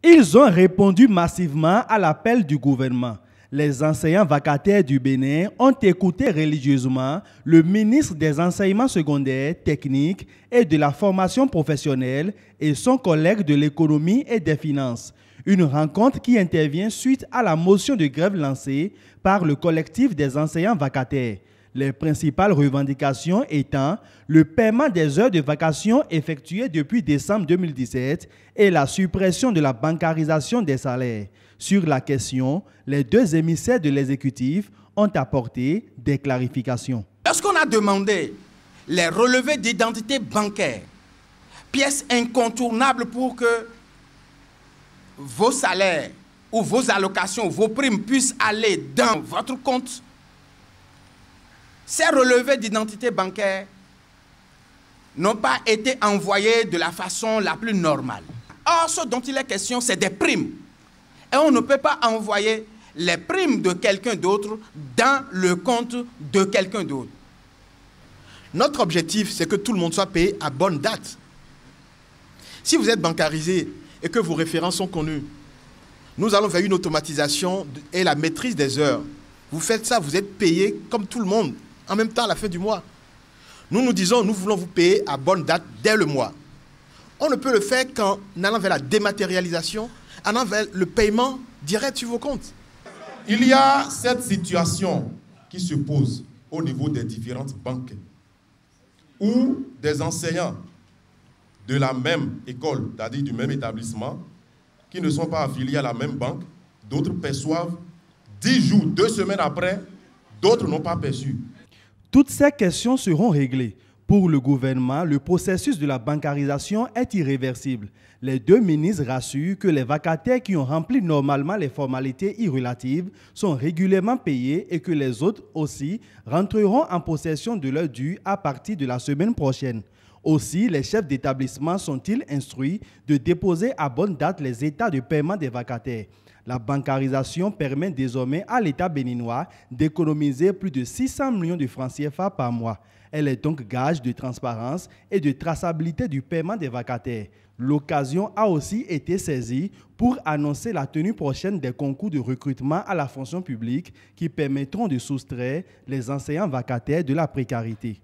Ils ont répondu massivement à l'appel du gouvernement. Les enseignants vacataires du Bénin ont écouté religieusement le ministre des Enseignements secondaires, techniques et de la formation professionnelle et son collègue de l'économie et des finances. Une rencontre qui intervient suite à la motion de grève lancée par le collectif des enseignants vacataires. Les principales revendications étant le paiement des heures de vacation effectuées depuis décembre 2017 et la suppression de la bancarisation des salaires. Sur la question, les deux émissaires de l'exécutif ont apporté des clarifications. Lorsqu'on a demandé les relevés d'identité bancaire, pièce incontournable pour que vos salaires ou vos allocations, vos primes puissent aller dans votre compte, ces relevés d'identité bancaire n'ont pas été envoyés de la façon la plus normale. Or, ce dont il est question, c'est des primes. Et on ne peut pas envoyer les primes de quelqu'un d'autre dans le compte de quelqu'un d'autre. Notre objectif, c'est que tout le monde soit payé à bonne date. Si vous êtes bancarisé et que vos références sont connues, nous allons vers une automatisation et la maîtrise des heures. Vous faites ça, vous êtes payé comme tout le monde, en même temps à la fin du mois. Nous disons, nous voulons vous payer à bonne date dès le mois. On ne peut le faire qu'en allant vers la dématérialisation, en allant vers le paiement direct sur vos comptes. Il y a cette situation qui se pose au niveau des différentes banques où des enseignants de la même école, c'est-à-dire du même établissement, qui ne sont pas affiliés à la même banque, d'autres perçoivent 10 jours, 2 semaines après, d'autres n'ont pas perçu. Toutes ces questions seront réglées. Pour le gouvernement, le processus de la bancarisation est irréversible. Les deux ministres rassurent que les vacataires qui ont rempli normalement les formalités irrelatives sont régulièrement payés et que les autres aussi rentreront en possession de leur dû à partir de la semaine prochaine. Aussi, les chefs d'établissement sont-ils instruits de déposer à bonne date les états de paiement des vacataires. La bancarisation permet désormais à l'État béninois d'économiser plus de 600 millions de francs CFA par mois. Elle est donc gage de transparence et de traçabilité du paiement des vacataires. L'occasion a aussi été saisie pour annoncer la tenue prochaine des concours de recrutement à la fonction publique qui permettront de soustraire les enseignants vacataires de la précarité.